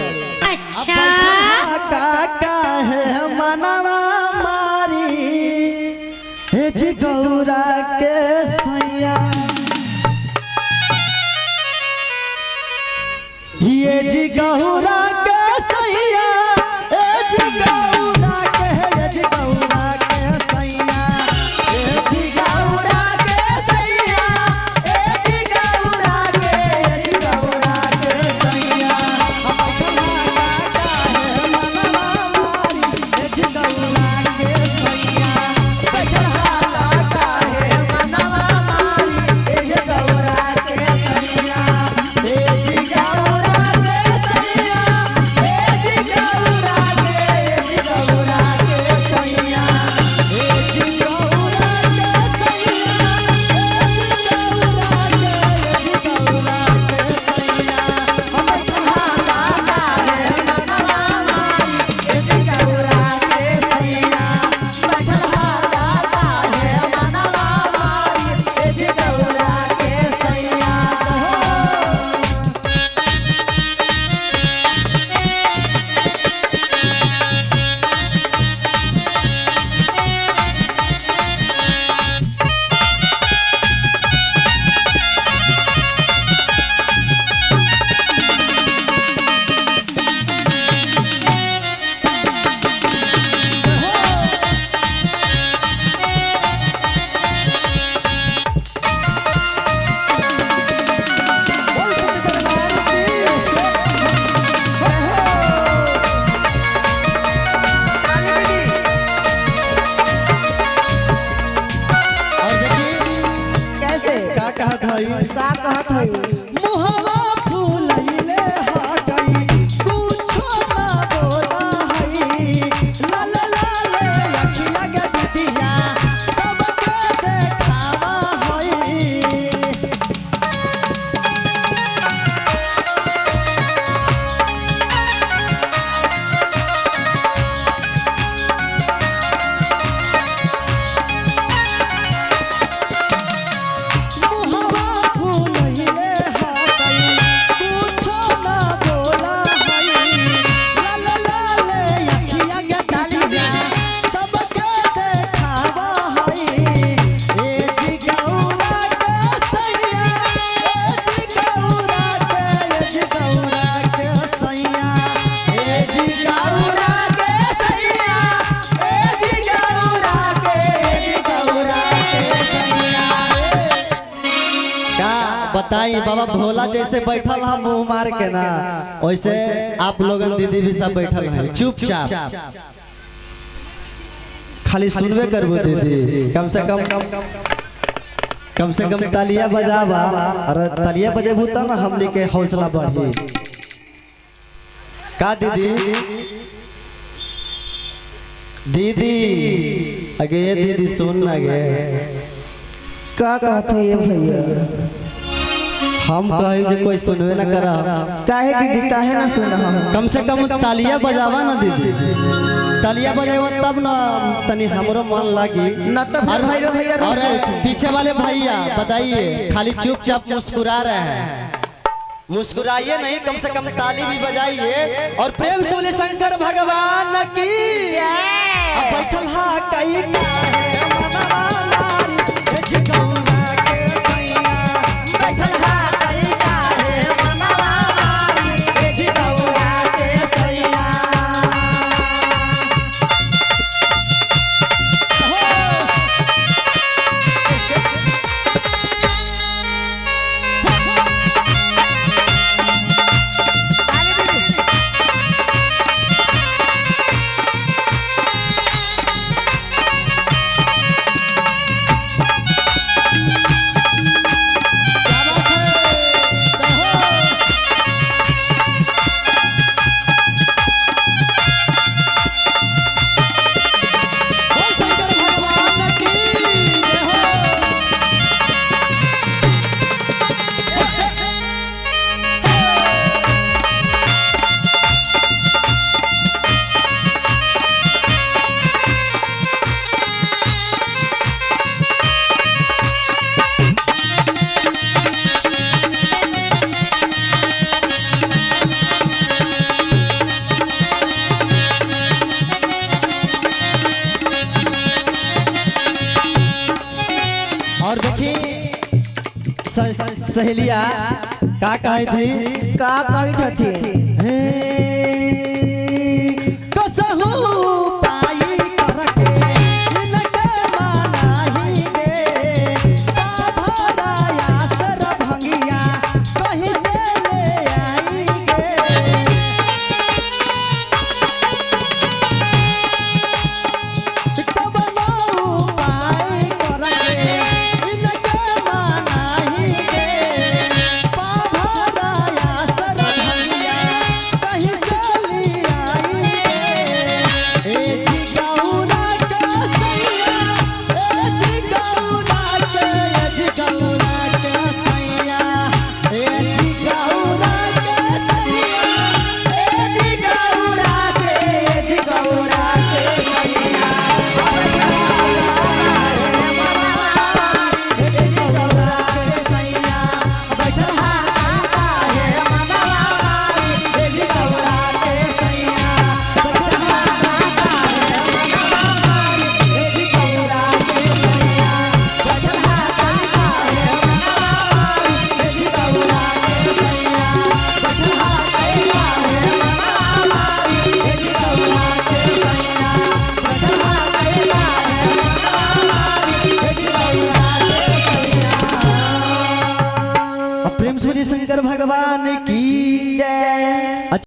अच्छा काका है मनवा मारी हे जी गौरा के सैया ये जी गौरा के सैया ए जी गौरा के ये जी गौरा के सैया ए जी गौरा के सैया ए जी गौरा के ये जी गौरा के सैया अपना काका है मनवा मारी ए जी गौरा के सैया बैठा का है मनवा मारी ए जी गौरा के सैया ए जी गौरा के सैया ए जी गौरा के सैया ए जी गौरा के सैया हम कहाँ लागा है मनवा मारी ए जी गौरा के सैया बैठल लागा है मनवा मारी ए जी गौरा के सैया का कहत हई मुहवा फूलैले हा गई कुछो ना बोला हई लाल लाल अखिया के दिदिया सबके देखावा हई मुहवा फूलैले हा गई कुछो ना बोला हई लाल लाल अखिया के दिदिया सबके देखावा हई ए जी गौरा के सैया ए जी गौरा के सैया ए जी गौरा के सैया ए जी गौरा के सैया का बताई बाबा भोला जैसे बैठल हम मुंह मार के ना वैसे आप लोगन दीदी भी सब बैठल हैं चुपचाप खाली सुनबे करबो दीदी कम से कम तालियां बजावा और तालियां बजेबू त ना हमनी के हौसला बढ़ी का दीदी दीदी अगे ये दीदी सुन ना गे का कहत है ये भैया हम कहे जे कोई सुनबे ना करा काहे दीदी काहे ना सुन हम कम से कम तालियां बजावा ना दीदी तालियां बजावा तब ना तनी हमरो मन लागी न तो फिर भैया भैया और पीछे वाले भैया बताइए खाली चुपचाप मुस्कुरा रहे हैं मुस्कुराइए नहीं कम से कम ताली भी बजाइए और प्रेम से बोले शंकर भगवान की अब बैठल हा कई का है मनवा मारी ए जी गौरा के सैया बैठल हा कई का है मनवा मारी ए जी गौरा के सैया सहेलिया का कहे थी का कहत हथिन हे कसहु पाई करके इनके मानाही गे बाभराया सर भंगिया कहीं से ले आई गे तब नौ पाई करके इनके मानाही गे बाभराया सर भंगिया कहीं से ले आई गे ए जी गौरा के सैया ए जी गौरा के ए जी गौरा के सैया ए जी गौरा के सैया ए जी गौरा के ए जी गौरा के सैया प्रेम से बोलिए शंकर भगवान की